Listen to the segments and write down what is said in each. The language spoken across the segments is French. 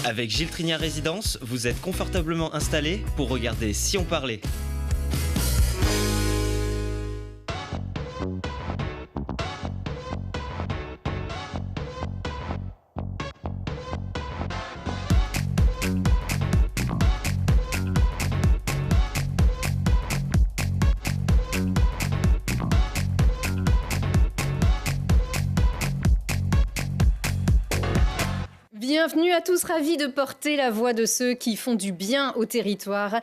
Avec Gilles Trinière Résidence, vous êtes confortablement installé pour regarder Si on parlait. Bienvenue à tous, ravis de porter la voix de ceux qui font du bien au territoire,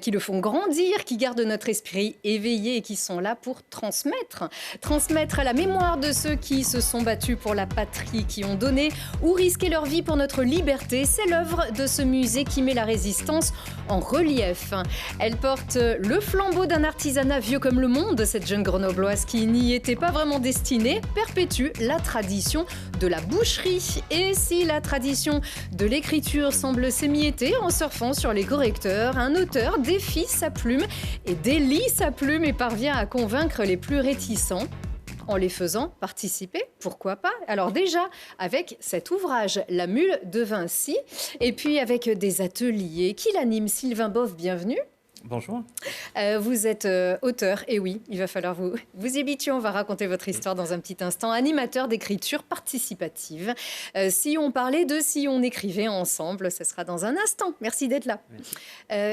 qui le font grandir, qui gardent notre esprit éveillé et qui sont là pour transmettre. Transmettre à la mémoire de ceux qui se sont battus pour la patrie, qui ont donné ou risqué leur vie pour notre liberté. C'est l'œuvre de ce musée qui met la résistance en relief. Elle porte le flambeau d'un artisanat vieux comme le monde. Cette jeune grenobloise qui n'y était pas vraiment destinée perpétue la tradition de la boucherie. Et si la tradition de l'écriture semble s'émietter en surfant sur les correcteurs, un auteur défie sa plume et délie sa plume et parvient à convaincre les plus réticents en les faisant participer, pourquoi pas. Alors déjà, avec cet ouvrage, La Mule de Vinci, et puis avec des ateliers qui l'animent. Sylvain Boff, bienvenue. Bonjour. Vous êtes auteur, et oui, il va falloir vous y habituer, on va raconter votre histoire dans un petit instant. Animateur d'écriture participative. Si on parlait de si on écrivait ensemble, ce sera dans un instant. Merci d'être là.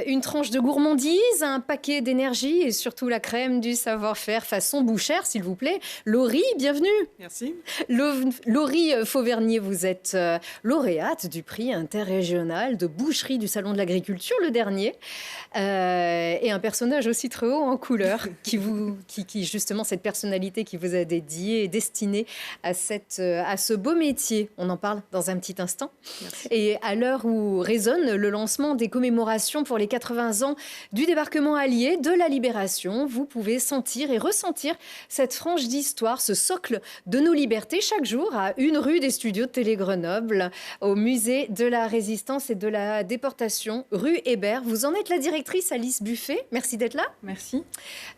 Une tranche de gourmandise, un paquet d'énergie et surtout la crème du savoir-faire façon bouchère, s'il vous plaît. Laurie, bienvenue. Merci. Laurie Fauvernier, vous êtes lauréate du prix interrégional de boucherie du Salon de l'Agriculture, le dernier. Et un personnage aussi très haut en couleur, qui justement, cette personnalité qui vous a dédié et destinée à ce beau métier. On en parle dans un petit instant. Merci. Et à l'heure où résonne le lancement des commémorations pour les 80 ans du débarquement allié, de la Libération, vous pouvez sentir et ressentir cette frange d'histoire, ce socle de nos libertés, chaque jour à 1 rue des studios de Télé Grenoble, au musée de la Résistance et de la Déportation, rue Hébert. Vous en êtes la directrice, Alice Buffet. Merci d'être là. Merci.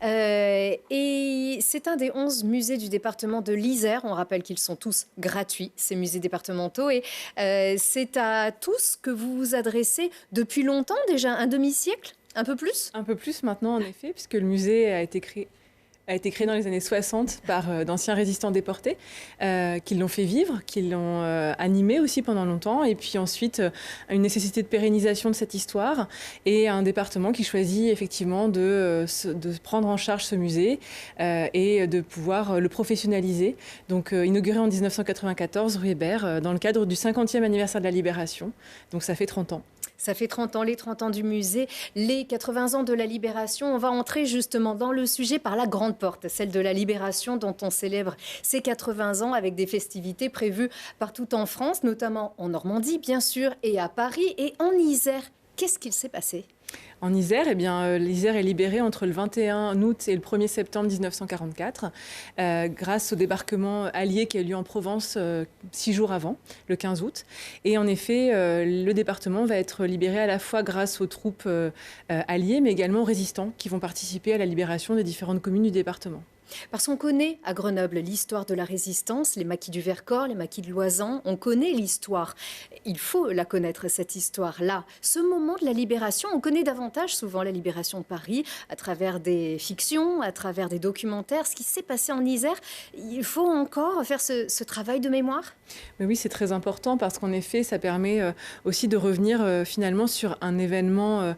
Et c'est un des 11 musées du département de l'Isère. On rappelle qu'ils sont tous gratuits, ces musées départementaux. Et c'est à tous que vous vous adressez depuis longtemps, déjà un demi-siècle, un peu plus ? Un peu plus maintenant, en effet, puisque le musée a été créé dans les années 60 par d'anciens résistants déportés qui l'ont fait vivre, qui l'ont animé aussi pendant longtemps. Et puis ensuite, une nécessité de pérennisation de cette histoire et un département qui choisit effectivement de prendre en charge ce musée et de pouvoir le professionnaliser. Donc inauguré en 1994, rue Hébert, dans le cadre du 50e anniversaire de la Libération. Donc ça fait 30 ans. Ça fait 30 ans, les 30 ans du musée, les 80 ans de la Libération. On va entrer justement dans le sujet par la grande porte, celle de la Libération dont on célèbre ses 80 ans avec des festivités prévues partout en France, notamment en Normandie bien sûr et à Paris et en Isère. Qu'est-ce qu'il s'est passé ? En Isère, l'Isère est libérée entre le 21 août et le 1er septembre 1944 grâce au débarquement allié qui a eu lieu en Provence 6 jours avant, le 15 août. Et en effet, le département va être libéré à la fois grâce aux troupes alliées, mais également aux résistants qui vont participer à la libération des différentes communes du département. Parce qu'on connaît à Grenoble l'histoire de la résistance, les maquis du Vercors, les maquis de Loisan, on connaît l'histoire. Il faut la connaître, cette histoire-là. Ce moment de la libération, on connaît davantage souvent la libération de Paris à travers des fictions, à travers des documentaires. Ce qui s'est passé en Isère, il faut encore faire ce travail de mémoire ? Mais oui, c'est très important parce qu'en effet, ça permet aussi de revenir finalement sur un événement,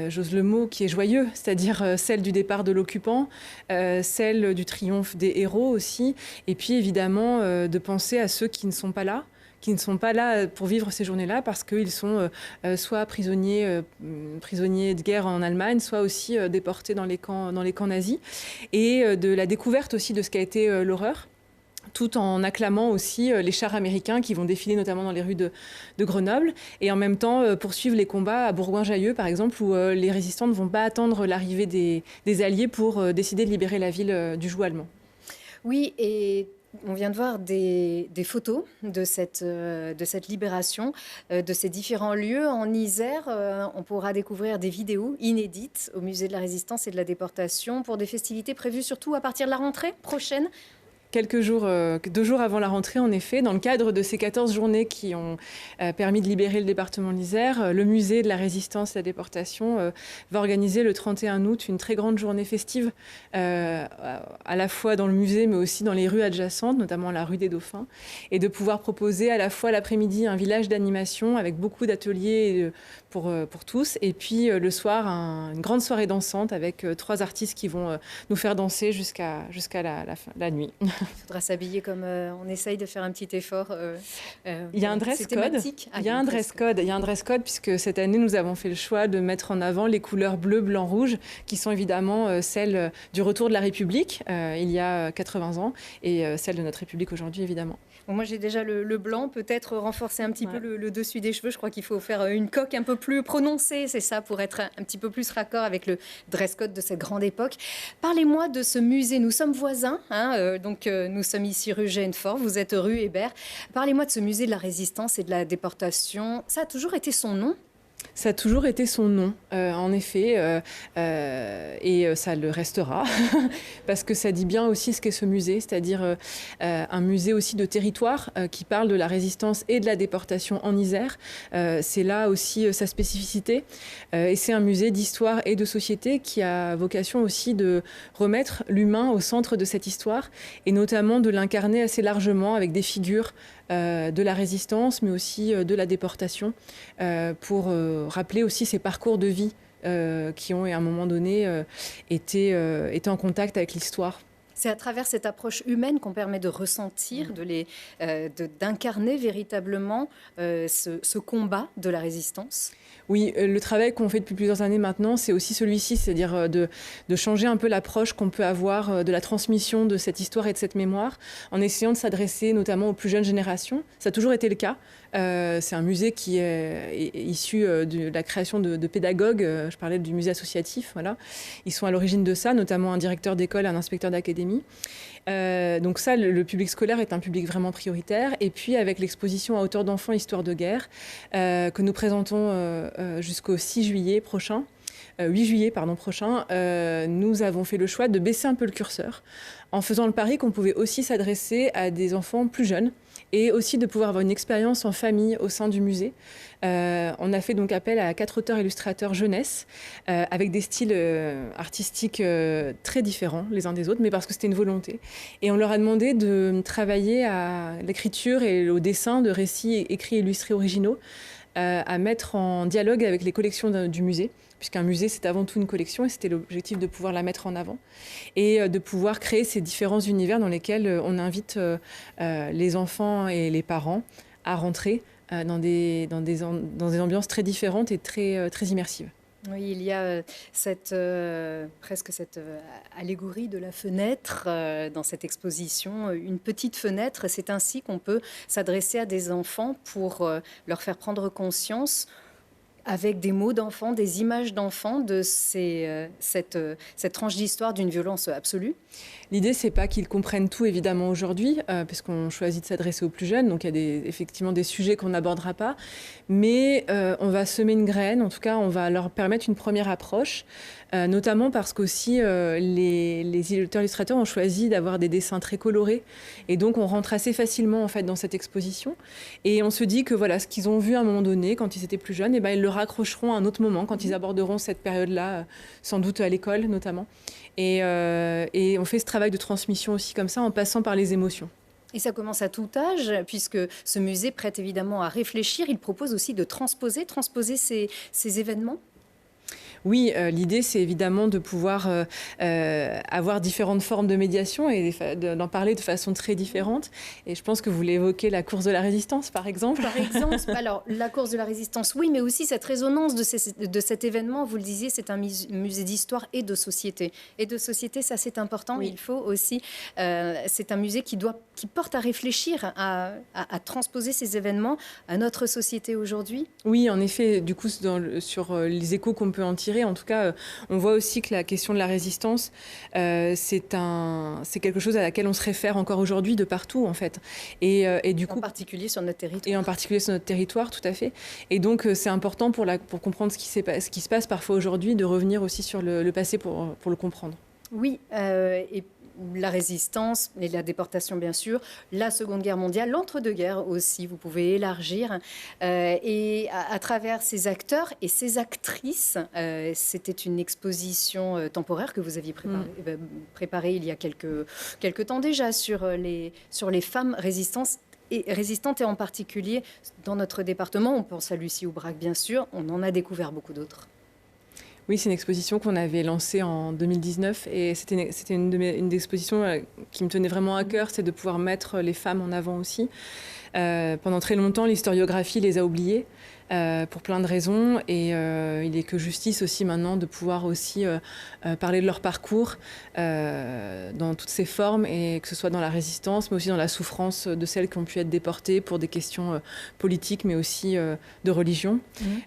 j'ose le mot, qui est joyeux, c'est-à-dire celle du départ de l'occupant, celle du triomphe des héros aussi, et puis évidemment de penser à ceux qui ne sont pas là pour vivre ces journées-là parce qu'ils sont soit prisonniers de guerre en Allemagne, soit aussi déportés dans les camps nazis, et de la découverte aussi de ce qu'a été l'horreur, tout en acclamant aussi les chars américains qui vont défiler notamment dans les rues de Grenoble, et en même temps poursuivre les combats à Bourgoin-Jallieu, par exemple, où les résistants ne vont pas attendre l'arrivée des Alliés pour décider de libérer la ville du joug allemand. Oui, et on vient de voir des photos de cette libération, de ces différents lieux. En Isère, on pourra découvrir des vidéos inédites au musée de la Résistance et de la Déportation pour des festivités prévues surtout à partir de la rentrée prochaine. quelques jours, 2 jours avant la rentrée, en effet, dans le cadre de ces 14 journées qui ont permis de libérer le département de l'Isère, le musée de la résistance et de la déportation va organiser le 31 août une très grande journée festive, à la fois dans le musée, mais aussi dans les rues adjacentes, notamment la rue des Dauphins, et de pouvoir proposer à la fois l'après-midi un village d'animation avec beaucoup d'ateliers pour tous, et puis le soir, une grande soirée dansante avec 3 artistes qui vont nous faire danser jusqu'à la nuit. Il faudra s'habiller comme on essaye de faire un petit effort. Il y a un dress code. Il y a un dress code puisque cette année nous avons fait le choix de mettre en avant les couleurs bleu, blanc, rouge qui sont évidemment celles du retour de la République il y a 80 ans et celles de notre République aujourd'hui évidemment. Bon, moi j'ai déjà le blanc, peut-être renforcer un petit peu le dessus des cheveux. Je crois qu'il faut faire une coque un peu plus prononcée, c'est ça, pour être un petit peu plus raccord avec le dress code de cette grande époque. Parlez-moi de ce musée. Nous sommes voisins, donc nous sommes ici rue Genefort, vous êtes rue Hébert. Parlez-moi de ce musée de la résistance et de la déportation. Ça a toujours été son nom ? Ça a toujours été son nom, en effet, et ça le restera, parce que ça dit bien aussi ce qu'est ce musée, c'est-à-dire un musée aussi de territoire qui parle de la résistance et de la déportation en Isère. C'est là aussi sa spécificité, et c'est un musée d'histoire et de société qui a vocation aussi de remettre l'humain au centre de cette histoire, et notamment de l'incarner assez largement avec des figures de la résistance, mais aussi de la déportation, pour rappeler aussi ces parcours de vie qui ont, à un moment donné, été en contact avec l'histoire. C'est à travers cette approche humaine qu'on permet de ressentir, d'incarner véritablement ce combat de la résistance. Oui, le travail qu'on fait depuis plusieurs années maintenant, c'est aussi celui-ci, c'est-à-dire de changer un peu l'approche qu'on peut avoir de la transmission de cette histoire et de cette mémoire, en essayant de s'adresser notamment aux plus jeunes générations. Ça a toujours été le cas. C'est un musée qui est issu de la création de pédagogues. Je parlais du musée associatif. Voilà. Ils sont à l'origine de ça, notamment un directeur d'école et un inspecteur d'académie. Donc ça, le public scolaire est un public vraiment prioritaire. Et puis avec l'exposition à hauteur d'enfants Histoire de guerre, que nous présentons jusqu'au 6 juillet prochain, 8 juillet prochain, nous avons fait le choix de baisser un peu le curseur en faisant le pari qu'on pouvait aussi s'adresser à des enfants plus jeunes et aussi de pouvoir avoir une expérience en famille au sein du musée. On a fait donc appel à 4 auteurs-illustrateurs jeunesse avec des styles artistiques très différents les uns des autres, mais parce que c'était une volonté. Et on leur a demandé de travailler à l'écriture et au dessin de récits écrits et illustrés originaux, à mettre en dialogue avec les collections du musée, puisqu'un musée, c'est avant tout une collection, et c'était l'objectif de pouvoir la mettre en avant, et de pouvoir créer ces différents univers dans lesquels on invite les enfants et les parents à rentrer dans des ambiances très différentes et très immersives. Oui, il y a presque cette allégorie de la fenêtre dans cette exposition, une petite fenêtre. C'est ainsi qu'on peut s'adresser à des enfants pour leur faire prendre conscience, avec des mots d'enfants, des images d'enfants, de cette tranche d'histoire d'une violence absolue. L'idée, c'est pas qu'ils comprennent tout, évidemment, aujourd'hui, puisqu'on choisit de s'adresser aux plus jeunes. Donc, il y a effectivement des sujets qu'on n'abordera pas. Mais on va semer une graine. En tout cas, on va leur permettre une première approche, notamment parce qu'aussi, les illustrateurs ont choisi d'avoir des dessins très colorés. Et donc, on rentre assez facilement, en fait, dans cette exposition. Et on se dit que, voilà, ce qu'ils ont vu à un moment donné, quand ils étaient plus jeunes, ils le raccrocheront à un autre moment, quand ils aborderont cette période-là, sans doute à l'école, notamment. Et on fait ce travail de transmission aussi comme ça, en passant par les émotions. Et ça commence à tout âge, puisque ce musée prête évidemment à réfléchir. Il propose aussi de transposer ces événements. Oui, l'idée, c'est évidemment de pouvoir avoir différentes formes de médiation et d'en parler de façon très différente. Et je pense que vous voulez évoquer la course de la résistance, par exemple. Par exemple, alors la course de la résistance, oui, mais aussi cette résonance de cet événement. Vous le disiez, c'est un musée d'histoire et de société. Et de société, ça c'est important. Oui. Il faut aussi, c'est un musée qui porte à réfléchir, à transposer ces événements à notre société aujourd'hui. Oui, en effet, du coup, sur les échos qu'on peut en tirer, en tout cas, on voit aussi que la question de la résistance, c'est quelque chose à laquelle on se réfère encore aujourd'hui de partout, en fait. Et du coup, en particulier sur notre territoire. Et en particulier sur notre territoire, tout à fait. Et donc, c'est important pour comprendre ce qui se passe parfois aujourd'hui, de revenir aussi sur le passé pour le comprendre. Oui, et la résistance et la déportation, bien sûr, la Seconde Guerre mondiale, l'entre-deux-guerres aussi, vous pouvez élargir. Et à travers ces acteurs et ces actrices, c'était une exposition temporaire que vous aviez préparée il y a quelques temps déjà sur les femmes résistantes et en particulier dans notre département. On pense à Lucie Aubrac, bien sûr, on en a découvert beaucoup d'autres. Oui, c'est une exposition qu'on avait lancée en 2019 et c'était une exposition qui me tenait vraiment à cœur, c'est de pouvoir mettre les femmes en avant aussi. Pendant très longtemps, l'historiographie les a oubliées pour plein de raisons et il est que justice aussi maintenant de pouvoir aussi parler de leur parcours dans toutes ses formes et que ce soit dans la résistance mais aussi dans la souffrance de celles qui ont pu être déportées pour des questions politiques mais aussi de religion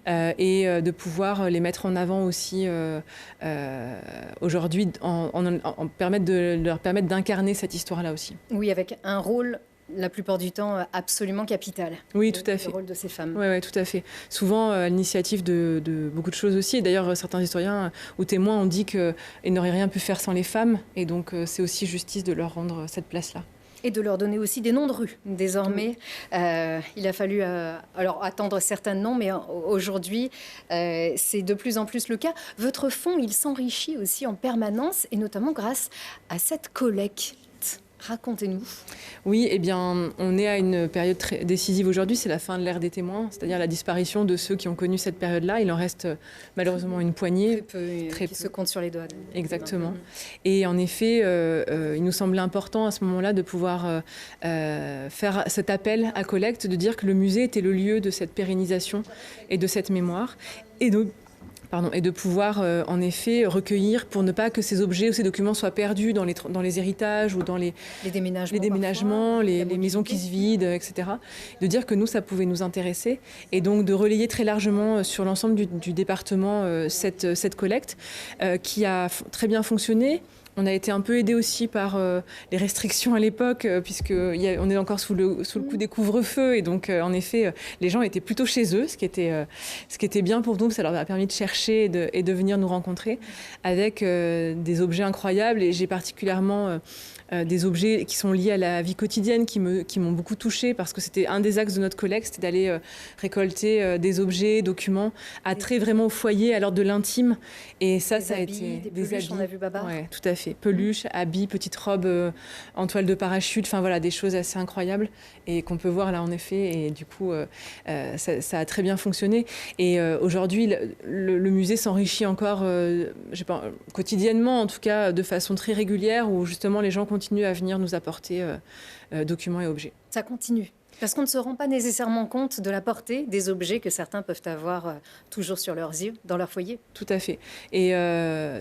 et de pouvoir les mettre en avant aussi aujourd'hui en leur permettre d'incarner cette histoire-là aussi. Oui, avec un rôle la plupart du temps absolument capital. Oui, tout à fait. Le rôle de ces femmes. Oui, tout à fait. Souvent à l'initiative de beaucoup de choses aussi. Et d'ailleurs, certains historiens ou témoins ont dit qu'ils n'auraient rien pu faire sans les femmes. Et donc, c'est aussi justice de leur rendre cette place-là. Et de leur donner aussi des noms de rues. Désormais, il a fallu alors attendre certains noms, mais aujourd'hui, c'est de plus en plus le cas. Votre fonds, il s'enrichit aussi en permanence, et notamment grâce à cette collecte. Racontez-nous. Oui, eh bien, on est à une période très décisive aujourd'hui, c'est la fin de l'ère des témoins, c'est-à-dire la disparition de ceux qui ont connu cette période-là. Il en reste malheureusement une poignée. Très peu. Se compte sur les doigts. Exactement. Et en effet, il nous semblait important à ce moment-là de pouvoir faire cet appel à collecte, de dire que le musée était le lieu de cette pérennisation et de cette mémoire. Et de pouvoir en effet recueillir pour ne pas que ces objets ou ces documents soient perdus dans les héritages ou dans les déménagements, les maisons qui se vident, etc. De dire que nous, ça pouvait nous intéresser et donc de relayer très largement sur l'ensemble du département cette collecte qui a très bien fonctionné. On a été un peu aidé aussi par les restrictions à l'époque, puisqu'on est encore sous le coup des couvre-feux. Et donc, en effet, les gens étaient plutôt chez eux, ce qui était bien pour nous. Ça leur a permis de chercher et de venir nous rencontrer avec des objets incroyables. Et j'ai particulièrement des objets qui sont liés à la vie quotidienne qui m'ont beaucoup touchée parce que c'était un des axes de notre collecte, c'était d'aller récolter des objets, documents, attrait vraiment au foyer, à l'ordre de l'intime. Et ça a été des habits. On a vu Babar. Ouais, tout à fait. Peluches, habits, petites robes en toile de parachute, enfin voilà, des choses assez incroyables et qu'on peut voir là en effet. Et du coup, ça a très bien fonctionné. Et aujourd'hui, le musée s'enrichit encore, quotidiennement, en tout cas, de façon très régulière, où justement les gens continuent à venir nous apporter documents et objets. Ça continue. Parce qu'on ne se rend pas nécessairement compte de la portée des objets que certains peuvent avoir toujours sur leurs yeux, dans leur foyer. Tout à fait. Et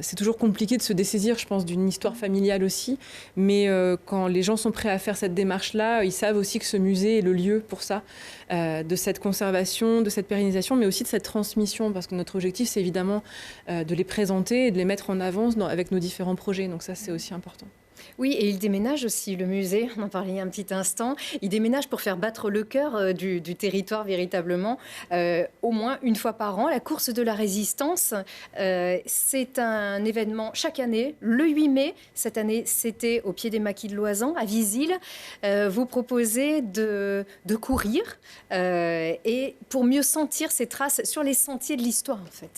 c'est toujours compliqué de se dessaisir, je pense, d'une histoire familiale aussi. Mais quand les gens sont prêts à faire cette démarche-là, ils savent aussi que ce musée est le lieu pour ça, de cette conservation, de cette pérennisation, mais aussi de cette transmission. Parce que notre objectif, c'est évidemment de les présenter et de les mettre en avance avec nos différents projets. Donc ça, c'est aussi important. Oui, et il déménage aussi, le musée, on en parlait il y a un petit instant. Il déménage pour faire battre le cœur du territoire véritablement, au moins une fois par an. La course de la résistance, c'est un événement chaque année, le 8 mai. Cette année, c'était au pied des maquis de Loisan, à Visil. Vous proposez de courir et pour mieux sentir ces traces sur les sentiers de l'histoire, en fait.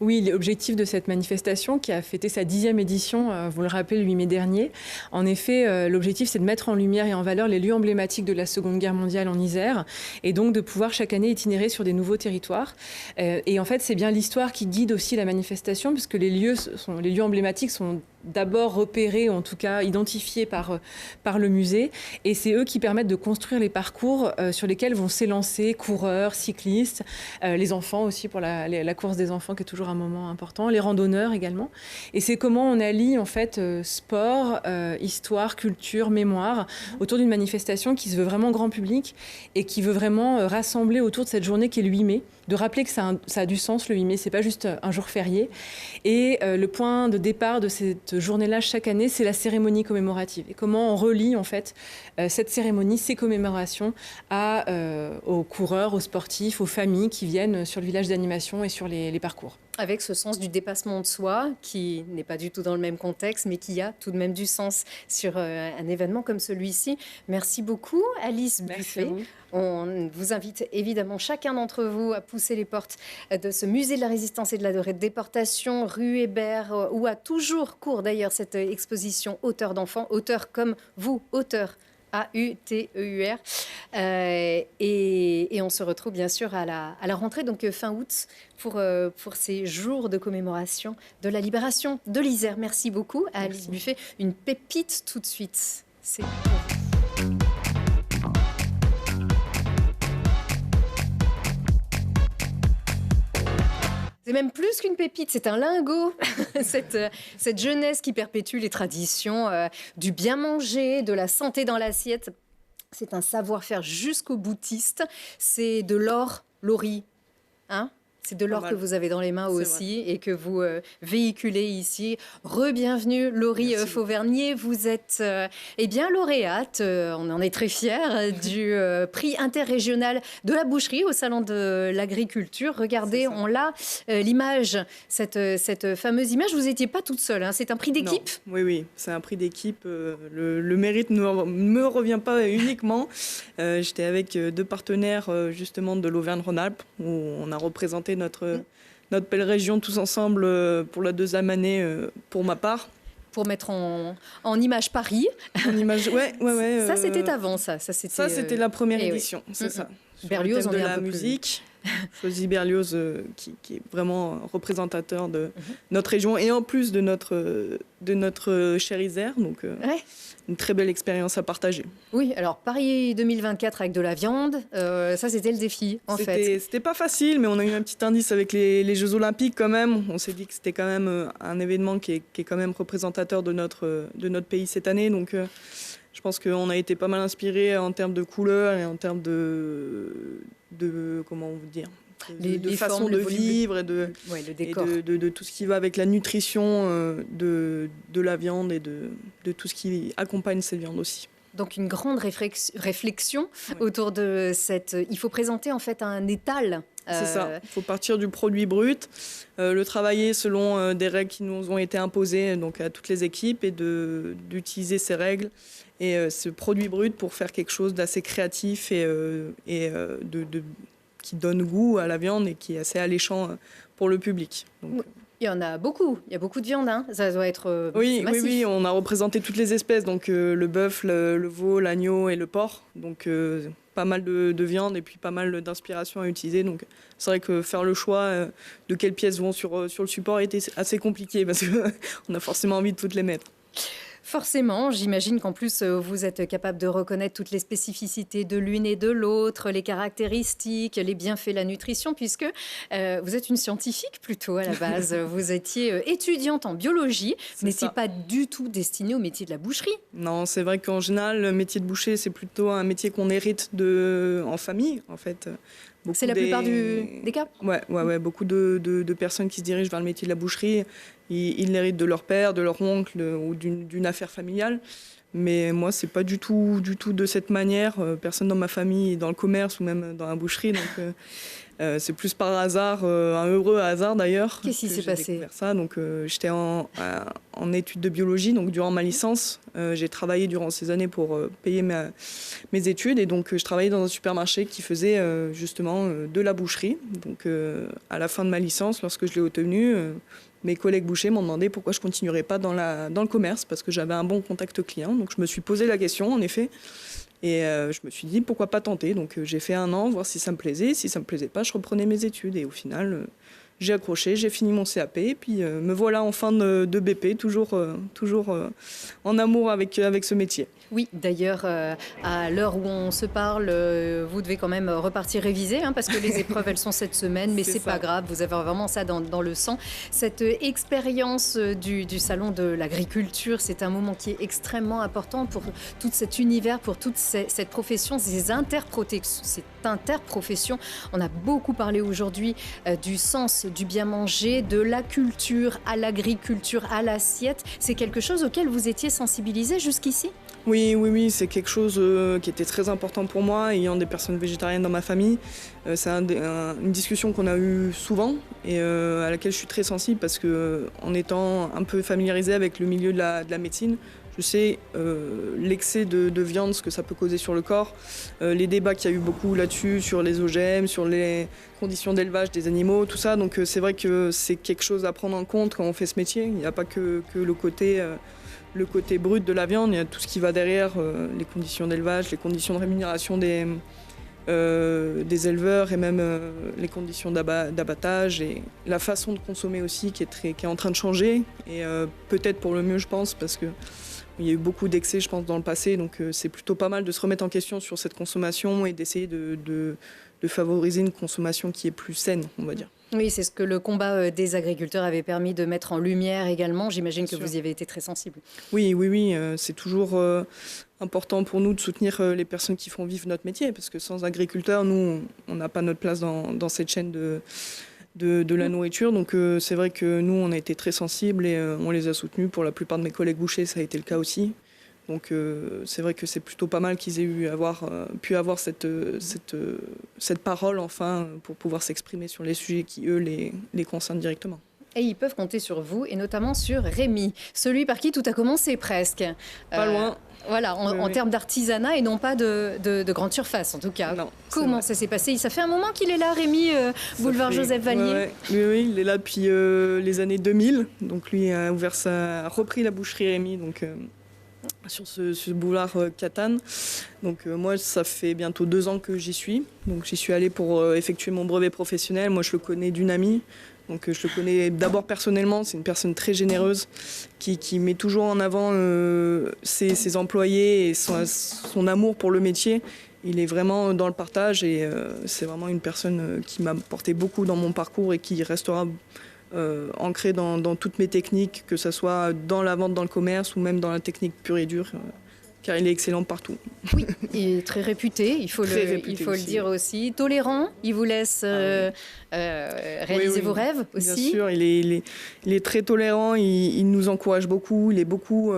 Oui, l'objectif de cette manifestation qui a fêté sa 10e édition, vous le rappelez, le 8 mai dernier. En effet, l'objectif, c'est de mettre en lumière et en valeur les lieux emblématiques de la Seconde Guerre mondiale en Isère et donc de pouvoir chaque année itinérer sur des nouveaux territoires. Et en fait, c'est bien l'histoire qui guide aussi la manifestation puisque les lieux emblématiques sont d'abord repérés, en tout cas identifiés par le musée. Et c'est eux qui permettent de construire les parcours sur lesquels vont s'élancer coureurs, cyclistes, les enfants aussi pour la course des enfants qui est toujours un moment important, les randonneurs également. Et c'est comment on allie en fait sport, histoire, culture, mémoire autour d'une manifestation qui se veut vraiment grand public et qui veut vraiment rassembler autour de cette journée qui est le 8 mai. De rappeler que ça a du sens le 8 mai, c'est pas juste un jour férié. Et le point de départ de cette journée-là chaque année, c'est la cérémonie commémorative. Et comment on relie en fait cette cérémonie, ces commémorations aux coureurs, aux sportifs, aux familles qui viennent sur le village d'animation et sur les parcours. Avec ce sens du dépassement de soi, qui n'est pas du tout dans le même contexte, mais qui a tout de même du sens sur un événement comme celui-ci. Merci beaucoup, Alice Buffet. On vous invite évidemment chacun d'entre vous à pousser les portes de ce musée de la Résistance et de la déportation, rue Hébert, où a toujours cours d'ailleurs cette exposition Auteurs d'enfants, auteurs comme vous, auteurs. AUTEUR. Et on se retrouve bien sûr à la rentrée, donc fin août, pour ces jours de commémoration de la libération de l'Isère. Merci beaucoup à Alice Buffet. Une pépite tout de suite. C'est pour vous. C'est même plus qu'une pépite, c'est un lingot. cette jeunesse qui perpétue les traditions du bien manger, de la santé dans l'assiette. C'est un savoir-faire jusqu'au boutiste. C'est de l'or, Laurie. Hein ? C'est de l'or que vous avez dans les mains aussi et que vous véhiculez ici. Re-bienvenue, Laurie Fauvernier. Vous êtes lauréate, on en est très fiers, du prix interrégional de la boucherie au Salon de l'Agriculture. Regardez, on l'a, l'image, cette fameuse image. Vous n'étiez pas toute seule, hein, c'est un prix d'équipe ? Non. Oui, c'est un prix d'équipe. Le mérite ne me revient pas uniquement. J'étais avec 2 partenaires justement de l'Auvergne-Rhône-Alpes où on a représenté notre belle région tous ensemble pour la 2e année pour ma part. Pour mettre en image Paris. En image, ouais. Ça, c'était avant, ça. Ça, c'était la première édition, c'est ça. Berlioz, on est un peu musique. Choisi Berlioz, qui est vraiment représentateur de notre région et en plus de notre chère Isère. Donc, une très belle expérience à partager. Oui, alors Paris 2024 avec de la viande, ça c'était le défi en fait. C'était pas facile, mais on a eu un petit indice avec les Jeux Olympiques quand même. On s'est dit que c'était quand même un événement qui est quand même représentateur de notre pays cette année. Donc je pense qu'on a été pas mal inspirés en termes de couleurs et en termes de comment vous dire, de façon de vivre et de tout ce qui va avec la nutrition de la viande et de tout ce qui accompagne cette viande aussi. Donc une grande réflexion autour de cette... Il faut présenter en fait un étal. C'est ça, il faut partir du produit brut, le travailler selon des règles qui nous ont été imposées donc à toutes les équipes et d'utiliser ces règles et ce produit brut pour faire quelque chose d'assez créatif et qui donne goût à la viande et qui est assez alléchant pour le public. Donc, il y en a beaucoup, il y a beaucoup de viande, hein. Ça doit être massif. Oui, on a représenté toutes les espèces, donc le bœuf, le veau, l'agneau et le porc, donc pas mal de viande et puis pas mal d'inspiration à utiliser. Donc c'est vrai que faire le choix de quelles pièces vont sur le support était assez compliqué parce qu'on a forcément envie de toutes les mettre. Forcément, j'imagine qu'en plus, vous êtes capable de reconnaître toutes les spécificités de l'une et de l'autre, les caractéristiques, les bienfaits de la nutrition, puisque vous êtes une scientifique plutôt à la base. Vous étiez étudiante en biologie, mais ce n'est pas du tout destiné au métier de la boucherie. Non, c'est vrai qu'en général, le métier de boucher, c'est plutôt un métier qu'on hérite en famille, en fait. C'est la plupart des cas ? Ouais, beaucoup de personnes qui se dirigent vers le métier de la boucherie, ils l'héritent de leur père, de leur oncle ou d'une affaire familiale. Mais moi, c'est pas du tout de cette manière. Personne dans ma famille est dans le commerce ou même dans la boucherie. Donc, c'est plus par hasard, un heureux hasard d'ailleurs. Qu'est-ce qui s'est passé ? Ça. Donc, j'étais en études de biologie. Donc, durant ma licence, j'ai travaillé durant ces années pour payer mes études. Et donc, je travaillais dans un supermarché qui faisait justement de la boucherie. Donc, à la fin de ma licence, lorsque je l'ai obtenue, mes collègues bouchers m'ont demandé pourquoi je ne continuerais pas dans le commerce parce que j'avais un bon contact client. Donc, je me suis posé la question, en effet. Et je me suis dit, pourquoi pas tenter ? Donc, j'ai fait 1 an, voir si ça me plaisait. Si ça ne me plaisait pas, je reprenais mes études. Et au final, j'ai accroché, j'ai fini mon CAP. Et puis, me voilà en fin de BP, toujours en amour avec ce métier. Oui, d'ailleurs, à l'heure où on se parle, vous devez quand même repartir réviser, hein, parce que les épreuves, elles sont cette semaine, mais c'est pas grave, vous avez vraiment ça dans le sang. Cette expérience du Salon de l'Agriculture, c'est un moment qui est extrêmement important pour tout cet univers, pour toute cette profession, cette interprofession. On a beaucoup parlé aujourd'hui du sens du bien manger, de la culture à l'agriculture, à l'assiette. C'est quelque chose auquel vous étiez sensibilisé jusqu'ici ? Oui, c'est quelque chose qui était très important pour moi, ayant des personnes végétariennes dans ma famille. C'est une discussion qu'on a eue souvent et à laquelle je suis très sensible parce que en étant un peu familiarisée avec le milieu de la médecine, je sais l'excès de viande, ce que ça peut causer sur le corps, les débats qu'il y a eu beaucoup là-dessus, sur les OGM, sur les conditions d'élevage des animaux, tout ça. Donc c'est vrai que c'est quelque chose à prendre en compte quand on fait ce métier. Il n'y a pas que le côté brut de la viande, il y a tout ce qui va derrière, les conditions d'élevage, les conditions de rémunération des éleveurs et même les conditions d'abattage et la façon de consommer aussi qui est en train de changer et peut-être pour le mieux je pense parce que il y a eu beaucoup d'excès je pense dans le passé donc c'est plutôt pas mal de se remettre en question sur cette consommation et d'essayer de favoriser une consommation qui est plus saine on va dire. Oui, c'est ce que le combat des agriculteurs avait permis de mettre en lumière également. J'imagine que Bien sûr. vous y avez été très sensible. Oui, c'est toujours important pour nous de soutenir les personnes qui font vivre notre métier, parce que sans agriculteurs, nous, on n'a pas notre place dans cette chaîne de la nourriture. Donc c'est vrai que nous, on a été très sensibles et on les a soutenus. Pour la plupart de mes collègues bouchers, ça a été le cas aussi. Donc c'est vrai que c'est plutôt pas mal qu'ils aient pu avoir cette parole enfin pour pouvoir s'exprimer sur les sujets qui, eux, les concernent directement. Et ils peuvent compter sur vous, et notamment sur Rémi, celui par qui tout a commencé presque. Pas loin. Voilà, en termes d'artisanat et non pas de grande surface, en tout cas. Non, Comment ça s'est passé? Ça fait un moment qu'il est là, Rémi, boulevard Joseph Vallier. Ouais. Oui, il est là depuis les années 2000. Donc lui a repris la boucherie Rémi, donc sur ce boulevard Catane. Donc moi, ça fait bientôt 2 ans que j'y suis. Donc j'y suis allée pour effectuer mon brevet professionnel. Moi, je le connais d'une amie. Donc je le connais d'abord personnellement, c'est une personne très généreuse qui met toujours en avant ses employés et son amour pour le métier. Il est vraiment dans le partage et c'est vraiment une personne qui m'a porté beaucoup dans mon parcours et qui restera ancrée dans toutes mes techniques, que ce soit dans la vente, dans le commerce ou même dans la technique pure et dure. Car il est excellent partout. Oui, il est très réputé, il faut le dire aussi. Tolérant, il vous laisse réaliser vos rêves aussi. Bien sûr, il est très tolérant, il nous encourage beaucoup, il est beaucoup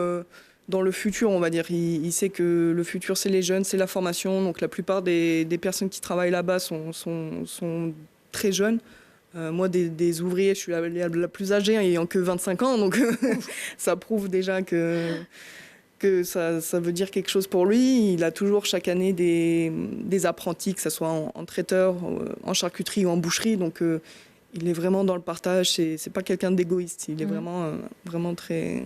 dans le futur, on va dire. Il sait que le futur, c'est les jeunes, c'est la formation. Donc la plupart des personnes qui travaillent là-bas sont très jeunes. Moi, des ouvriers, je suis la plus âgée, ayant que 25 ans, donc ça prouve déjà que ça veut dire quelque chose pour lui. Il a toujours chaque année des apprentis, que ce soit en traiteur, en charcuterie ou en boucherie. Donc il est vraiment dans le partage. C'est pas quelqu'un d'égoïste. Il est vraiment très,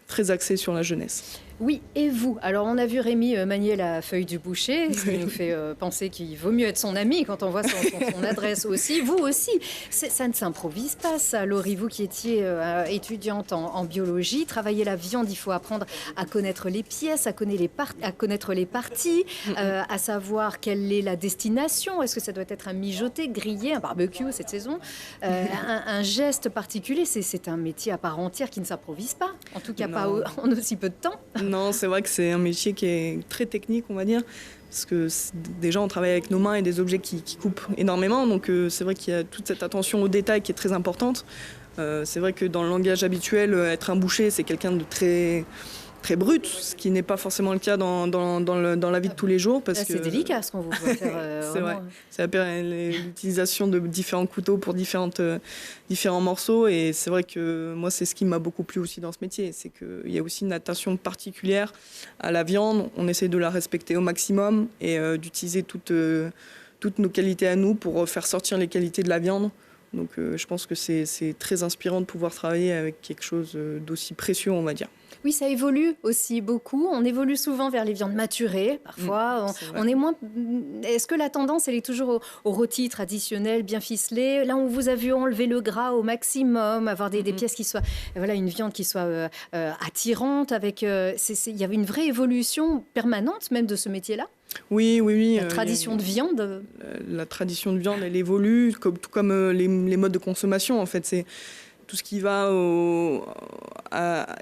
très axé sur la jeunesse. Oui, et vous? Alors, on a vu Rémi manier la feuille du boucher, ce qui nous fait penser qu'il vaut mieux être son ami quand on voit son adresse aussi. Vous aussi, ça ne s'improvise pas, ça. Laurie, vous qui étiez étudiante en biologie, travailler la viande, il faut apprendre à connaître les pièces, à connaître les parties, à savoir quelle est la destination. Est-ce que ça doit être un mijoté, grillé, un barbecue cette saison, un geste particulier? C'est un métier à part entière qui ne s'improvise pas, en tout cas pas en aussi peu de temps. Non, c'est vrai que c'est un métier qui est très technique, on va dire, parce que déjà on travaille avec nos mains et des objets qui coupent énormément, donc c'est vrai qu'il y a toute cette attention aux détails qui est très importante. C'est vrai que dans le langage habituel, être un boucher, c'est quelqu'un de très brut, ce qui n'est pas forcément le cas dans la vie de tous les jours. C'est délicat ce qu'on vous voit faire. C'est vrai. C'est l'utilisation de différents couteaux pour différents morceaux. Et c'est vrai que moi, c'est ce qui m'a beaucoup plu aussi dans ce métier. C'est qu'il y a aussi une attention particulière à la viande. On essaie de la respecter au maximum et d'utiliser toutes nos qualités à nous pour faire sortir les qualités de la viande. Donc je pense que c'est très inspirant de pouvoir travailler avec quelque chose d'aussi précieux, on va dire. Oui, ça évolue aussi beaucoup. On évolue souvent vers les viandes maturées. Parfois, on est moins. Est-ce que la tendance, elle est toujours au rôti traditionnel, bien ficelé? Là, on vous a vu enlever le gras au maximum, avoir des pièces qui soient, voilà, une viande qui soit attirante. Il y avait une vraie évolution permanente, même de ce métier-là. Oui. La tradition de viande. La tradition de viande, elle évolue, tout comme les modes de consommation. En fait, c'est tout ce qui va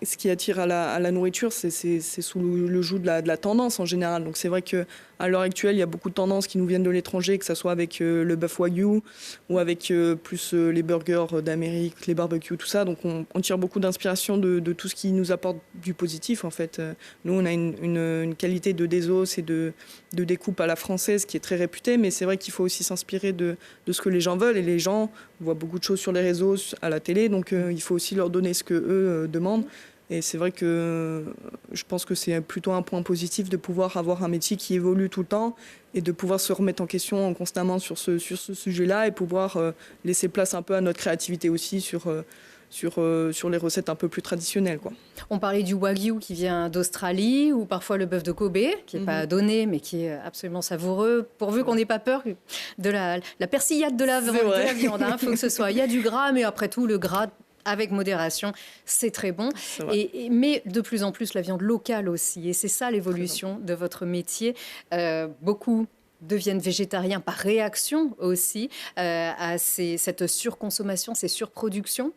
ce qui attire à la nourriture, c'est sous le joug de la tendance en général. Donc c'est vrai que à l'heure actuelle, il y a beaucoup de tendances qui nous viennent de l'étranger, que ce soit avec le bœuf wagyu ou avec plus les burgers d'Amérique, les barbecues, tout ça. Donc on tire beaucoup d'inspiration de tout ce qui nous apporte du positif en fait. Nous, on a une qualité de désos et de découpe à la française qui est très réputée, mais c'est vrai qu'il faut aussi s'inspirer de ce que les gens veulent. Et les gens voient beaucoup de choses sur les réseaux, à la télé, donc il faut aussi leur donner ce qu'eux demandent. Et c'est vrai que je pense que c'est plutôt un point positif de pouvoir avoir un métier qui évolue tout le temps et de pouvoir se remettre en question constamment sur ce sujet-là et pouvoir laisser place un peu à notre créativité aussi sur les recettes un peu plus traditionnelles, quoi. On parlait du wagyu qui vient d'Australie ou parfois le bœuf de Kobe, qui n'est pas donné mais qui est absolument savoureux, pourvu qu'on n'ait pas peur de la persillade de la viande. Il faut que ce soit, il y a du gras, mais après tout, le gras, avec modération, c'est très bon. Mais de plus en plus, la viande locale aussi. Et c'est ça l'évolution de votre métier. Beaucoup deviennent végétariens par réaction aussi à cette surconsommation, ces surproductions.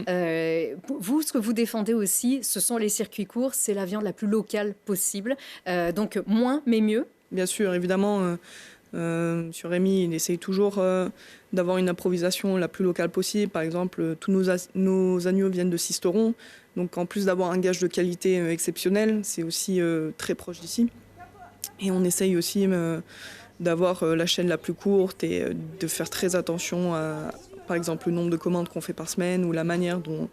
Vous, ce que vous défendez aussi, ce sont les circuits courts, c'est la viande la plus locale possible. Donc moins, mais mieux. Bien sûr, évidemment. Sur Rémy, il essaye toujours d'avoir une improvisation la plus locale possible. Par exemple, tous nos agneaux viennent de Sisteron. Donc en plus d'avoir un gage de qualité exceptionnel, c'est aussi très proche d'ici. Et on essaye aussi d'avoir la chaîne la plus courte et de faire très attention à, par exemple, le nombre de commandes qu'on fait par semaine ou la manière dont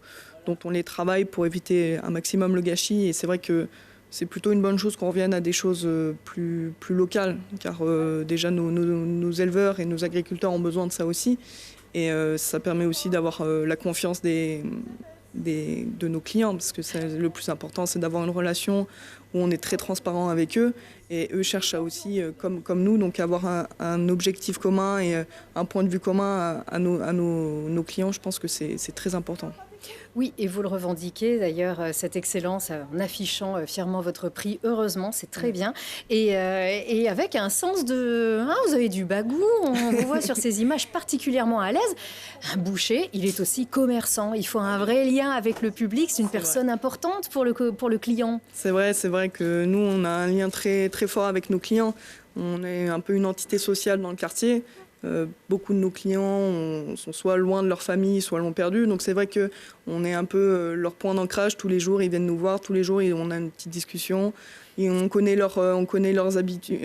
on les travaille pour éviter un maximum le gâchis. Et c'est vrai que c'est plutôt une bonne chose qu'on revienne à des choses plus locales, car déjà nos éleveurs et nos agriculteurs ont besoin de ça aussi. Et ça permet aussi d'avoir la confiance de nos clients, parce que le plus important, c'est d'avoir une relation où on est très transparent avec eux. Et eux cherchent à aussi, comme nous, donc avoir un objectif commun et un point de vue commun à nos clients. Je pense que c'est très important. Oui, et vous le revendiquez d'ailleurs, cette excellence, en affichant fièrement votre prix. Heureusement, c'est très bien. Et avec un sens de... vous avez du bagou, on vous voit sur ces images particulièrement à l'aise. Un boucher, il est aussi commerçant. Il faut un vrai lien avec le public. C'est une personne importante pour le client. C'est vrai que nous, on a un lien très, très fort avec nos clients. On est un peu une entité sociale dans le quartier. Beaucoup de nos clients sont soit loin de leur famille, soit l'ont perdu. Donc c'est vrai qu'on est un peu leur point d'ancrage. Tous les jours, ils viennent nous voir. Tous les jours, on a une petite discussion. Et on connaît leurs habitudes,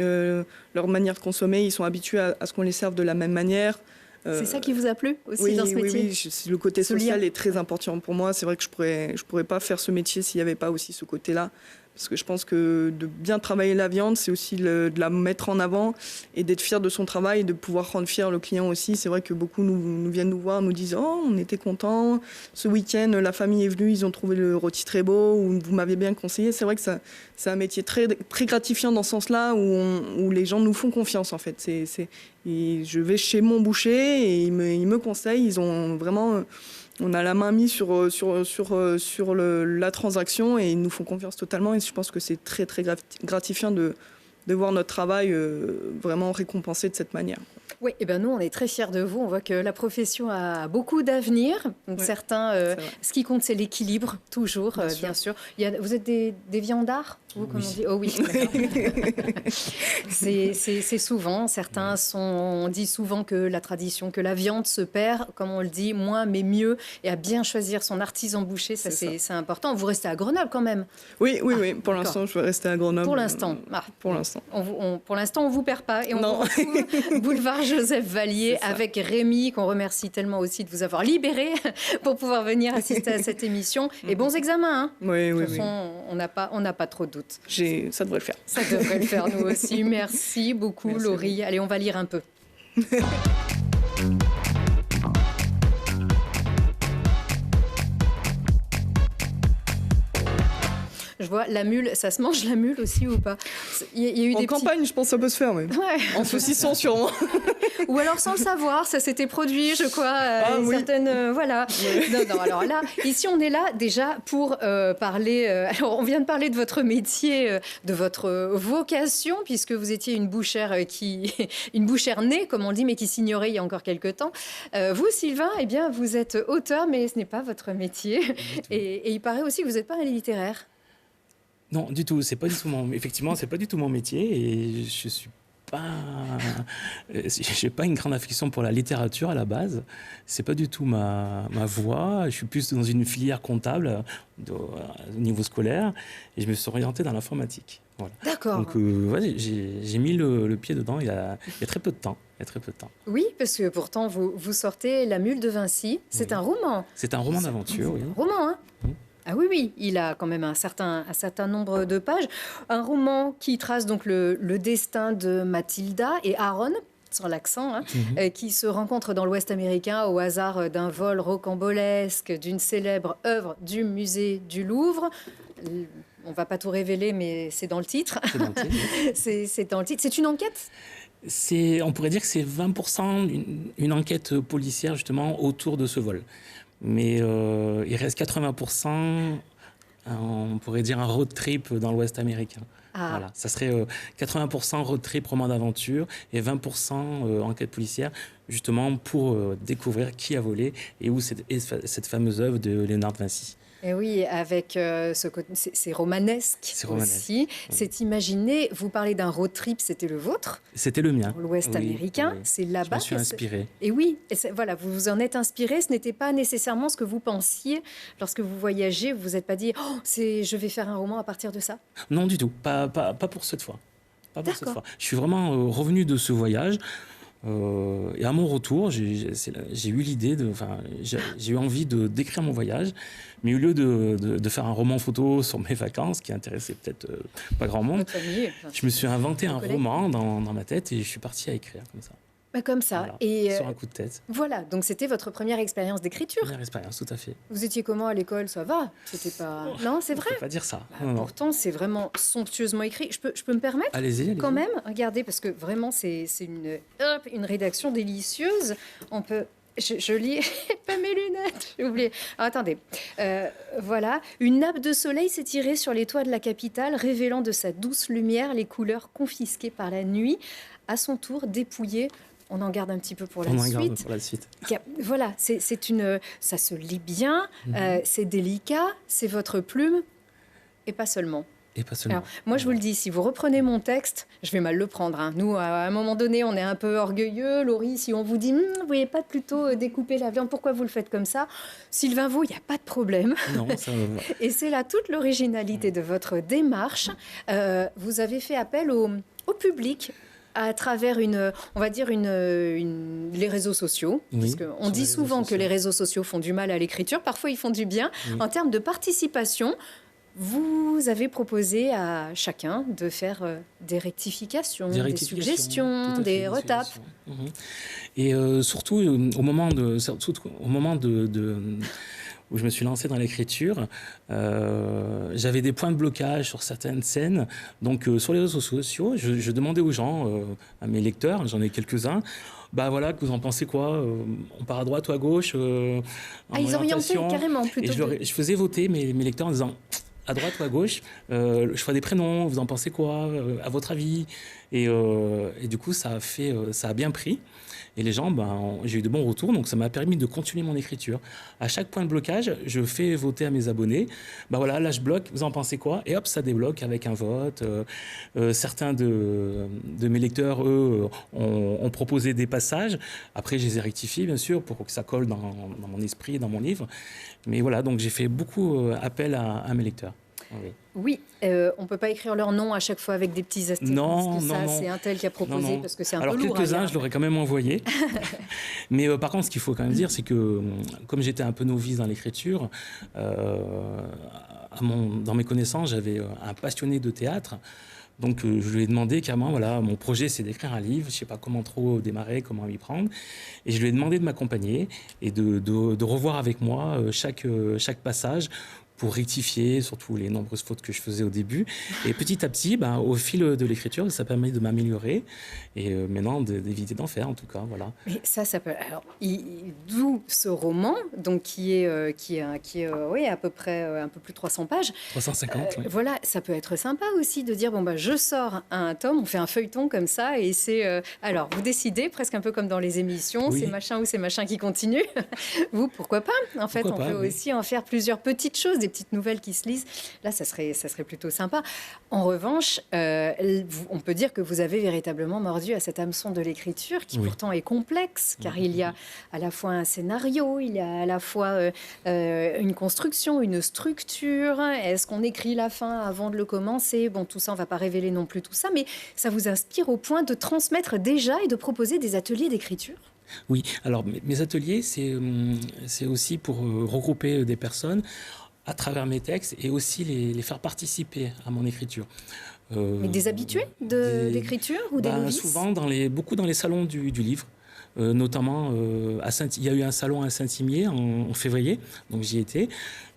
leur manière de consommer. Ils sont habitués à ce qu'on les serve de la même manière. C'est ça qui vous a plu aussi dans ce métier ? Oui, le côté social est très important pour moi. C'est vrai que je pourrais pas faire ce métier s'il n'y avait pas aussi ce côté-là. Parce que je pense que de bien travailler la viande, c'est aussi de la mettre en avant et d'être fier de son travail et de pouvoir rendre fier le client aussi. C'est vrai que beaucoup nous viennent nous voir, nous disent « Oh, on était contents, ce week-end, la famille est venue, ils ont trouvé le rôti très beau, ou vous m'avez bien conseillé ». C'est vrai que c'est un métier très, très gratifiant dans ce sens-là, où les gens nous font confiance en fait. Je vais chez mon boucher et ils me conseillent, ils ont vraiment... On a la main mise sur la transaction et ils nous font confiance totalement. Et je pense que c'est très, très gratifiant de voir notre travail vraiment récompensé de cette manière. Oui, et ben nous, on est très fiers de vous. On voit que la profession a beaucoup d'avenir. Donc certains, ce qui compte, c'est l'équilibre, toujours, bien sûr. Vous êtes des viandards, vous, comme on dit ? Oh oui, c'est souvent. Certains on dit souvent que la tradition, que la viande se perd, comme on le dit, moins mais mieux. Et à bien choisir son artisan boucher, c'est important. Vous restez à Grenoble quand même ? Oui. Pour l'instant, je vais rester à Grenoble. Pour l'instant. Pour l'instant. Pour l'instant, on ne vous perd pas. Et on vous retrouve boulevard Joseph Vallier avec Rémy, qu'on remercie tellement aussi de vous avoir libéré pour pouvoir venir assister à cette émission. Et bons examens, hein. Oui. De toute façon, on n'a pas trop de doutes. Ça devrait le faire. Ça devrait le faire, nous aussi. Merci beaucoup, merci, Laurie. Allez, on va lire un peu. Je vois la mule, ça se mange la mule aussi ou pas ? Il y a eu en campagne, je pense que ça peut se faire, oui. Ouais. En saucisson, sûrement. Ou alors sans le savoir, ça s'était produit, je crois, certaines... voilà. Oui. Non, alors là, ici, on est là déjà pour parler... alors, on vient de parler de votre métier, de votre vocation, puisque vous étiez une bouchère une bouchère née, comme on dit, mais qui s'ignorait il y a encore quelques temps. Vous, Sylvain, eh bien, vous êtes auteur, mais ce n'est pas votre métier. Et il paraît aussi que vous n'êtes pas un littéraire. Non, du tout. C'est pas du tout effectivement, c'est pas du tout mon métier et je suis pas, j'ai pas une grande affection pour la littérature à la base. C'est pas du tout ma voie. Je suis plus dans une filière comptable au niveau scolaire et je me suis orienté dans l'informatique. Voilà. D'accord. Donc, j'ai mis le pied dedans il y a très peu de temps. Oui, parce que pourtant, vous sortez La Mule de Vinci. C'est un roman. C'est un roman d'aventure, oui. Un roman, hein. Ah oui, il a quand même un certain nombre de pages. Un roman qui trace donc le destin de Mathilda et Aaron, sur l'accent, qui se rencontrent dans l'Ouest américain au hasard d'un vol rocambolesque d'une célèbre œuvre du musée du Louvre. On ne va pas tout révéler, mais c'est dans le titre. C'est dans le titre. C'est dans le titre. C'est une enquête ? On pourrait dire que c'est 20% une enquête policière justement autour de ce vol. Mais il reste 80%, on pourrait dire un road trip dans l'Ouest américain. Ah. Voilà, ça serait 80% road trip, roman d'aventure, et 20% enquête policière, justement pour découvrir qui a volé et où cette fameuse œuvre de Léonard de Vinci. Et oui, avec ce côté, c'est romanesque aussi. Oui. C'est imaginé. Vous parlez d'un road trip, c'était le vôtre. C'était le mien. L'Ouest américain, oui. C'est là-bas. Je me suis inspiré. Et oui, voilà, vous vous en êtes inspiré. Ce n'était pas nécessairement ce que vous pensiez lorsque vous voyagez. Vous vous êtes pas dit, je vais faire un roman à partir de ça. Non, du tout. Pas pour cette fois. Pas pour cette fois. Je suis vraiment revenu de ce voyage. Et à mon retour, j'ai eu l'idée, j'ai eu envie de décrire mon voyage, mais au lieu de faire un roman photo sur mes vacances, qui intéressait peut-être pas grand monde, je me suis inventé un roman dans ma tête et je suis parti à écrire comme ça. Comme ça. Voilà, et sur un coup de tête. Voilà, donc c'était votre première expérience d'écriture. Première expérience, tout à fait. Vous étiez comment à l'école? Ça va? C'était pas... Non, c'est vrai? On peut pas dire ça. Pourtant, c'est vraiment somptueusement écrit. Je peux me permettre? Allez-y. Quand même, regardez, parce que vraiment, c'est une rédaction délicieuse. On peut... Je lis pas mes lunettes, j'ai oublié. Attendez. Voilà. Une nappe de soleil s'est tirée sur les toits de la capitale, révélant de sa douce lumière les couleurs confisquées par la nuit. À son tour, dépouillée. On en garde un petit peu pour la suite. Voilà, ça se lit bien, c'est délicat, c'est votre plume, et pas seulement. Alors, moi, je vous le dis, si vous reprenez mon texte, je vais mal le prendre. Nous, à un moment donné, on est un peu orgueilleux. Laurie, si on vous dit, vous ne voyez pas plutôt découper la viande, pourquoi vous le faites comme ça? Sylvain Vaux, il n'y a pas de problème. Non, ça va. Et c'est là toute l'originalité de votre démarche. Vous avez fait appel au public à travers les réseaux sociaux. Parce qu'on dit souvent que les réseaux sociaux font du mal à l'écriture. Parfois, ils font du bien. Oui. En termes de participation, vous avez proposé à chacun de faire des rectifications, des suggestions, des retapes. Et surtout, au moment où je me suis lancé dans l'écriture, j'avais des points de blocage sur certaines scènes. Donc, sur les réseaux sociaux, je demandais aux gens, à mes lecteurs, j'en ai quelques-uns, voilà, que vous en pensez quoi? On part à droite ou à gauche? Ils orientaient carrément plutôt. Et je faisais voter mes lecteurs en disant... à droite ou à gauche, le choix des prénoms, vous en pensez quoi, à votre avis? Et du coup, ça a bien pris. Et les gens, j'ai eu de bons retours, donc ça m'a permis de continuer mon écriture. À chaque point de blocage, je fais voter à mes abonnés. Voilà, là je bloque, vous en pensez quoi? Et hop, ça débloque avec un vote. Certains de mes lecteurs, eux, ont proposé des passages. Après, je les ai rectifiés, bien sûr, pour que ça colle dans mon esprit, dans mon livre. Mais voilà, donc j'ai fait beaucoup appel à mes lecteurs. Oui, on ne peut pas écrire leur nom à chaque fois avec des petits astérisques. Non. C'est un tel qui a proposé, parce que c'est un peu lourd. Alors, quelques-uns, je l'aurais quand même envoyé. Mais par contre, ce qu'il faut quand même dire, c'est que, comme j'étais un peu novice dans l'écriture, dans mes connaissances, j'avais un passionné de théâtre. Donc, je lui ai demandé carrément, voilà, mon projet, c'est d'écrire un livre. Je ne sais pas comment trop démarrer, comment m'y prendre. Et je lui ai demandé de m'accompagner et de revoir avec moi chaque passage pour rectifier surtout les nombreuses fautes que je faisais au début. Et petit à petit, au fil de l'écriture, ça permet de m'améliorer et maintenant d'éviter d'en faire, en tout cas. Voilà. Mais ça peut... Alors, d'où ce roman, donc qui est à peu près un peu plus de 300 pages. 350, oui. Voilà, ça peut être sympa aussi de dire, je sors un tome, on fait un feuilleton comme ça, et c'est... alors, vous décidez, presque un peu comme dans les émissions, oui. C'est machin ou c'est machin qui continue. Vous, pourquoi pas? En fait, on peut aussi en faire plusieurs petites choses, des petites nouvelles qui se lisent. Là, ça serait plutôt sympa. En revanche, on peut dire que vous avez véritablement mordu à cet hameçon de l'écriture qui pourtant est complexe, car il y a à la fois un scénario, il y a à la fois une construction, une structure. Est-ce qu'on écrit la fin avant de le commencer? Bon, tout ça, on ne va pas révéler non plus tout ça, mais ça vous inspire au point de transmettre déjà et de proposer des ateliers d'écriture? Oui, alors mes ateliers, c'est aussi pour regrouper des personnes à travers mes textes et aussi les faire participer à mon écriture. Mais des habitués d'écriture ou des novices? Souvent, beaucoup dans les salons du livre. Notamment, il y a eu un salon à Saint-Imier en février, donc j'y étais.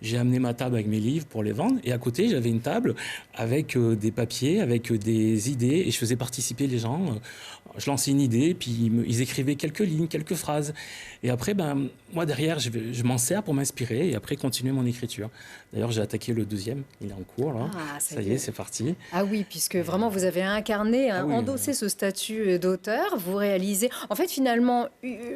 J'ai amené ma table avec mes livres pour les vendre. Et à côté, j'avais une table avec des papiers, avec des idées. Et je faisais participer les gens. Je lançais une idée, puis ils écrivaient quelques lignes, quelques phrases. Et après, moi, derrière, je m'en sers pour m'inspirer et après continuer mon écriture. D'ailleurs, j'ai attaqué le 2e. Il est en cours, là. Ça y est, c'est parti. Ah oui, puisque vraiment, vous avez incarné, endossé ce statut d'auteur. Vous réalisez... En fait, finalement,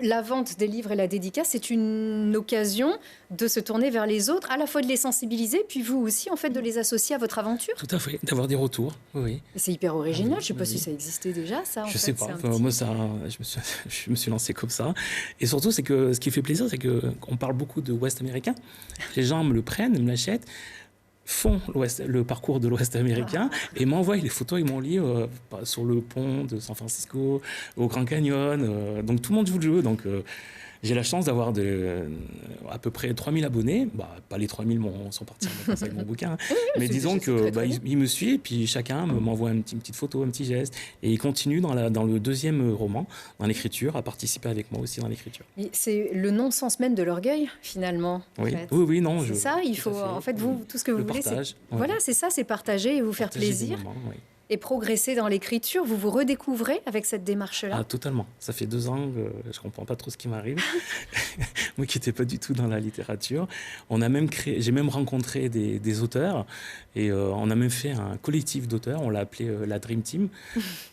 la vente des livres et la dédicace, c'est une occasion de se tourner vers les autres, à la fois de les sensibiliser, puis vous aussi, en fait, de les associer à votre aventure. Tout à fait, d'avoir des retours, oui. Et c'est hyper original, je ne sais pas si ça existait déjà, ça. Je ne sais pas, moi, je me suis lancé comme ça. Et surtout, c'est que ce qui fait plaisir, c'est qu'on parle beaucoup de l'Ouest américain. Les gens me le prennent, me l'achètent, font le parcours de l'Ouest américain et m'envoient les photos et mon livre sur le pont de San Francisco, au Grand Canyon. Donc tout le monde joue le jeu. Donc j'ai la chance d'avoir à peu près 3000 abonnés. Pas les 3000 sont partis en vacances avec mon bouquin. Mais disons qu'ils me suivent, puis chacun m'envoie une petite photo, un petit geste. Et ils continuent dans le 2e roman, dans l'écriture, à participer avec moi aussi dans l'écriture. C'est le non-sens même de l'orgueil, finalement. Oui, en fait. oui, non. C'est ça, il faut, en fait, vous, tout ce que vous voulez, c'est... Voilà, c'est ça, c'est partager et vous faire plaisir. Et progresser dans l'écriture, vous redécouvrez avec cette démarche-là? Ah, totalement. Ça fait 2 ans que je ne comprends pas trop ce qui m'arrive. Moi qui n'étais pas du tout dans la littérature. J'ai même rencontré des auteurs et on a même fait un collectif d'auteurs. On l'a appelé la Dream Team.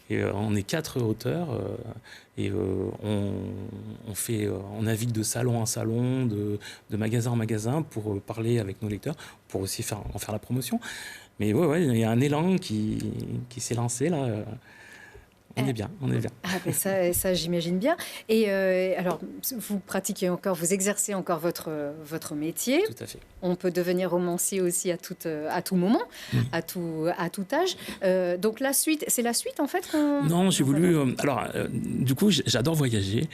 Et on est 4 auteurs et on navigue de salon en salon, de magasin en magasin pour parler avec nos lecteurs, pour aussi en faire la promotion. Mais il y a un élan qui s'est lancé là. On est bien. Ah, ben ça j'imagine bien. Et alors, vous exercez encore votre métier. Tout à fait. On peut devenir romancier aussi à tout moment, à tout âge. Donc c'est la suite en fait Non, j'ai voulu... du coup, j'adore voyager.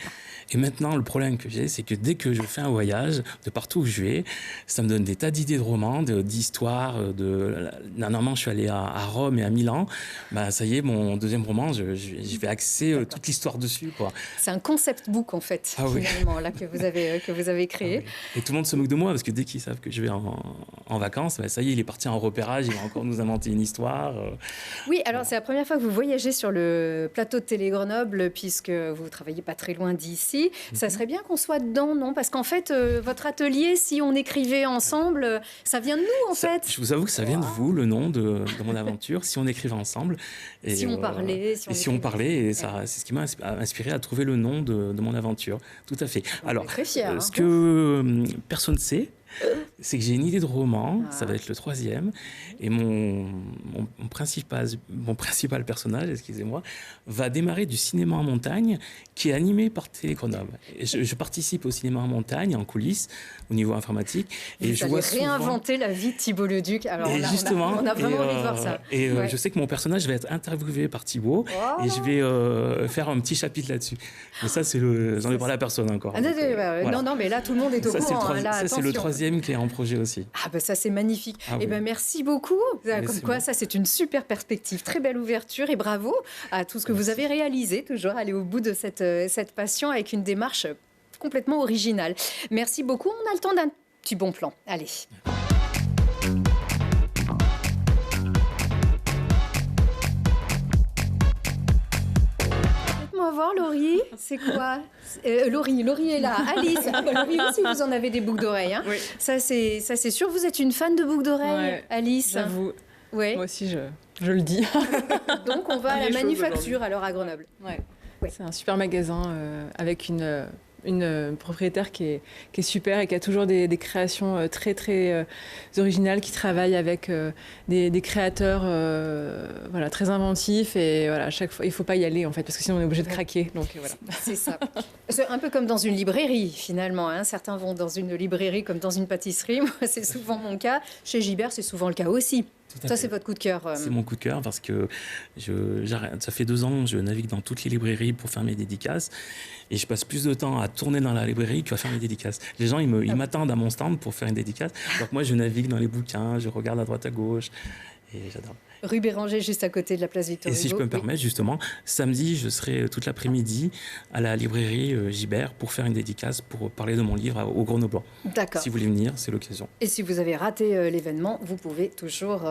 Et maintenant, le problème que j'ai, c'est que dès que je fais un voyage, de partout où je vais, ça me donne des tas d'idées de romans, d'histoires. Dernièrement, je suis allé à Rome et à Milan. Ça y est, mon 2e roman, je vais axer toute l'histoire dessus, quoi. C'est un concept book, en fait, finalement, là, que vous avez créé. Et tout le monde se moque de moi, parce que dès qu'ils savent que je vais en vacances, ça y est, il est parti en repérage, il va encore nous inventer une histoire. Oui, alors c'est la première fois que vous voyagez sur le plateau de Télé Grenoble, puisque vous ne travaillez pas très loin d'ici. Ça serait bien qu'on soit dedans, non? Parce qu'en fait, votre atelier, si on écrivait ensemble, ça vient de nous, en fait. Je vous avoue que ça vient de vous, le nom de mon aventure, si on écrivait ensemble. Et si on parlait. Si on parlait, et c'est ce qui m'a inspiré à trouver le nom de mon aventure. Tout à fait. Alors, très fier, ce que personne ne sait, c'est que j'ai une idée de roman, ça va être le 3e, et mon principal personnage, excusez-moi, va démarrer du cinéma en montagne, qui est animé par Télé Grenoble. Je participe au cinéma en montagne, en coulisses, au niveau informatique. Et je vois réinventer la vie de Thibault Leduc. Alors on a vraiment envie de voir ça. Et je sais que mon personnage va être interviewé par Thibault, et je vais faire un petit chapitre là-dessus. Mais ça, j'en ai parlé à personne encore. Non, mais là, tout le monde est au courant. Ça, c'est le 3e qui est en projet aussi. Ah ben ça, c'est magnifique. Merci beaucoup. Comme quoi, ça, c'est une super perspective, très belle ouverture et bravo à tout ce que vous avez réalisé, toujours aller au bout de cette passion avec une démarche complètement originale. Merci beaucoup. On a le temps d'un petit bon plan. Allez. Laisse-moi voir, Laurie. C'est quoi? Laurie est là. Alice. Laurie aussi, vous en avez des boucles d'oreilles. Hein. Oui. Ça, c'est sûr. Vous êtes une fan de boucles d'oreilles, Alice? J'avoue. Ouais. Moi aussi, je le dis. Donc, on va à la manufacture alors à Grenoble. Ouais. C'est un super magasin avec une une propriétaire qui est super et qui a toujours des créations très très originales, qui travaille avec des créateurs voilà, très inventifs, et voilà, à chaque fois il faut pas y aller en fait, parce que sinon on est obligé de craquer, donc voilà. C'est ça. C'est un peu comme dans une librairie finalement, hein. Certains vont dans une librairie comme dans une pâtisserie. Moi, c'est souvent mon cas. Chez Gibert, c'est souvent le cas aussi. Ça, c'est votre coup de cœur. C'est mon coup de cœur parce que ça fait 2 ans, je navigue dans toutes les librairies pour faire mes dédicaces, et je passe plus de temps à tourner dans la librairie qu'à faire mes dédicaces. Les gens, ils m'attendent à mon stand pour faire une dédicace. Donc moi, je navigue dans les bouquins, je regarde à droite à gauche, et j'adore. Rue Béranger, juste à côté de la place Victor Hugo. Et si je peux me permettre, justement, samedi, je serai toute l'après-midi à la librairie Gibert pour faire une dédicace, pour parler de mon livre au Grenoblois. D'accord. Si vous voulez venir, c'est l'occasion. Et si vous avez raté l'événement, vous pouvez toujours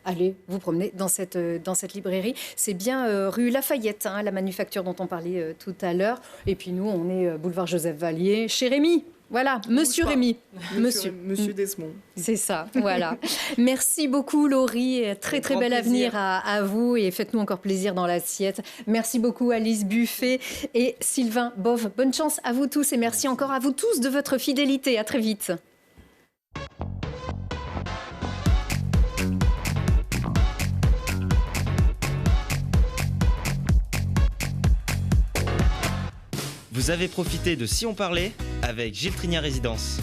aller vous promener dans cette librairie. C'est bien rue Lafayette, hein, la manufacture dont on parlait tout à l'heure. Et puis nous, on est boulevard Joseph Vallier, chez Rémi. Voilà, Monsieur Rémi. Monsieur Desmond. C'est ça, voilà. Merci beaucoup, Laurie. Très, très bel avenir à vous, et faites-nous encore plaisir dans l'assiette. Merci beaucoup, Alice Buffet et Sylvain Bove. Bonne chance à vous tous, et merci encore à vous tous de votre fidélité. À très vite. Vous avez profité de Si on parlait avec Gilles Trigna Résidence.